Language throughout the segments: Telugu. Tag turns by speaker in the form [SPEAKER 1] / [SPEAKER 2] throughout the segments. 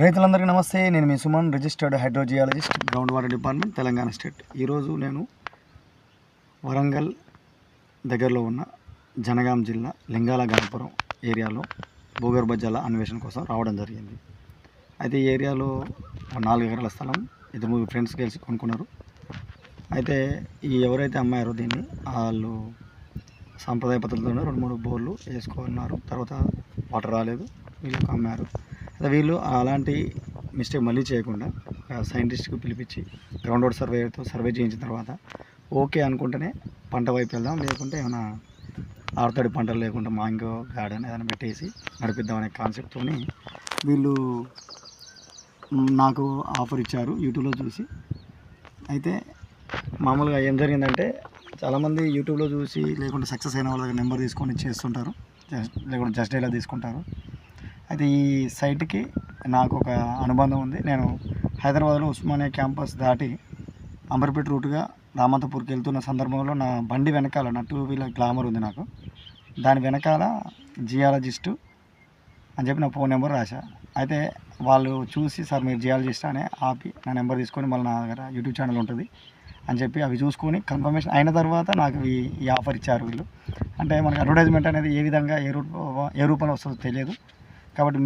[SPEAKER 1] రైతులందరికీ నమస్తే. నేను మీ Suman, registered hydrogeologist, ground water department, Telangana state. ఈరోజు నేను వరంగల్ దగ్గరలో ఉన్న జనగాం జిల్లా లింగాల గణపురం ఏరియాలో భూగర్భ జల అన్వేషణ కోసం రావడం జరిగింది. అయితే ఈ ఏరియాలో 4 ఎకరాల స్థలం 2-3 ఫ్రెండ్స్ కలిసి కొనుక్కున్నారు. అయితే ఎవరైతే అమ్మారో దీన్ని వాళ్ళు సాంప్రదాయ పద్ధతిలోనే 2-3 బోర్లు వేసుకున్నారు. తర్వాత వాటర్ రాలేదు, వీళ్ళకి అమ్మారు. వీళ్ళు అలాంటి మిస్టేక్ మళ్ళీ చేయకుండా సైంటిస్ట్కి పిలిపించి గ్రౌండ్ వాటర్ సర్వే చేయించిన తర్వాత ఓకే అనుకుంటేనే పంట వైపు వెళ్దాం, లేకుంటే ఏమైనా ఆరుతడి పంటలు లేకుండా మాంగో గార్డెన్ ఏదైనా పెట్టేసి నడిపిద్దామనే కాన్సెప్ట్తో వీళ్ళు నాకు ఆఫర్ ఇచ్చారు యూట్యూబ్లో చూసి. అయితే మామూలుగా ఏం జరిగిందంటే, చాలామంది యూట్యూబ్లో చూసి లేకుంటే సక్సెస్ అయిన వాళ్ళ దగ్గర నెంబర్ తీసుకొని చేస్తుంటారు, లేకుంటే జస్ట్ ఇలా తీసుకుంటారు. అయితే ఈ సైట్కి నాకు ఒక అనుబంధం ఉంది. నేను హైదరాబాద్లో ఉస్మానియా క్యాంపస్ దాటి అంబర్పేట రూట్గా రామంతపూర్కి వెళ్తున్న సందర్భంలో నా బండి వెనకాల నా 2 వీలర్ గ్లామర్ ఉంది నాకు. దాని వెనకాల జియాలజిస్టు అని చెప్పి నా ఫోన్ నెంబర్ రాశా. అయితే వాళ్ళు చూసి, సార్ మీరు జియాలజిస్ట్ అని ఆపి నా నెంబర్ తీసుకొని మళ్ళీ నా దగ్గర యూట్యూబ్ ఛానల్ ఉంటుంది అని చెప్పి అవి చూసుకొని కన్ఫర్మేషన్ అయిన తర్వాత నాకు ఈ ఆఫర్ ఇచ్చారు వీళ్ళు. అంటే మనకి అడ్వర్టైజ్మెంట్ అనేది ఏ విధంగా ఏ రూపంలో వస్తుందో తెలియదు. కాబట్టి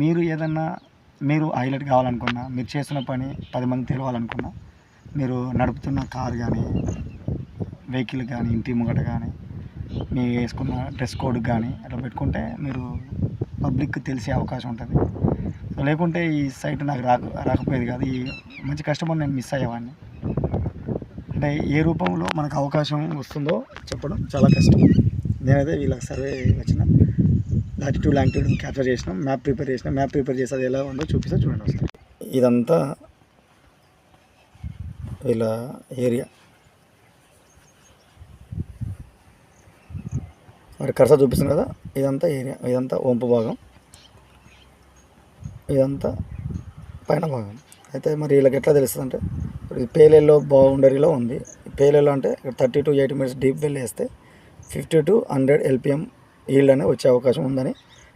[SPEAKER 1] మీరు హైలైట్ కావాలనుకున్నా, మీరు చేస్తున్న పని 10 మంది తెలవాలనుకున్నా, మీరు నడుపుతున్న కార్ కానీ, వెహికల్ కానీ, ఇంటి ముంగట కానీ, మీరు వేసుకున్న డ్రెస్ కోడ్ కానీ అట్లా పెట్టుకుంటే మీరు పబ్లిక్కి తెలిసే అవకాశం ఉంటుంది. సో లేకుంటే ఈ సైట్ నాకు రాకపోయేది కాదు. ఈ మంచి కస్టమర్ నేను మిస్ అయ్యేవాడిని. అంటే ఏ రూపంలో మనకు అవకాశం వస్తుందో చెప్పడం చాలా కష్టం. నేనైతే వీళ్ళకి సర్వే వచ్చిన లాటిట్యూడ్ లాంగిట్యూడ్ క్యాప్చర్ చేసినాం, మ్యాప్ ప్రిపేర్ చేసి అది ఎలా ఉందో చూపిస్తా చూడండి ఒకసారి. ఇదంతా వీళ్ళ ఏరియా. మరి కర్సర్ చూపిస్తుంది కదా, ఇదంతా ఏరియా. ఇదంతా వంపు భాగం, ఇదంతా పైన భాగం. అయితే మరి వీళ్ళకి ఎట్లా తెలుస్తుంది అంటే, ఇప్పుడు పేలెల్లో బౌండరీలో ఉంది. పేలెల్లో అంటే 30 to 80 minutes డీప్ వెల్ వేస్తే 50 to 100 LPM ఈల్డ్ అనే వచ్చే అవకాశం ఉందని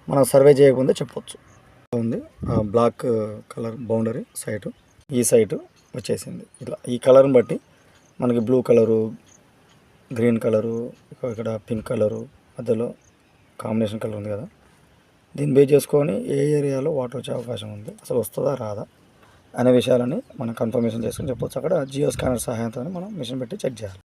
[SPEAKER 1] మనం సర్వే చేయకుండా చెప్పొచ్చు. ఉంది బ్లాక్ కలర్ బౌండరీ సైటు, ఈ సైటు వచ్చేసింది. ఇట్లా ఈ కలర్ని బట్టి మనకి బ్లూ కలరు, గ్రీన్ కలరు, ఇక్కడ పింక్ కలరు, మధ్యలో కాంబినేషన్ కలర్ ఉంది కదా, దీన్ని బేస్ చేసుకొని ఏ ఏరియాలో వాటర్ వచ్చే అవకాశం ఉంది, అసలు వస్తుందా రాదా అనే విషయాలని మనం కన్ఫర్మేషన్ చేసుకొని చెప్పొచ్చు. అక్కడ జియో స్కానర్ సహాయంతో మనం మిషన్ పెట్టి చెక్ చేయాలి.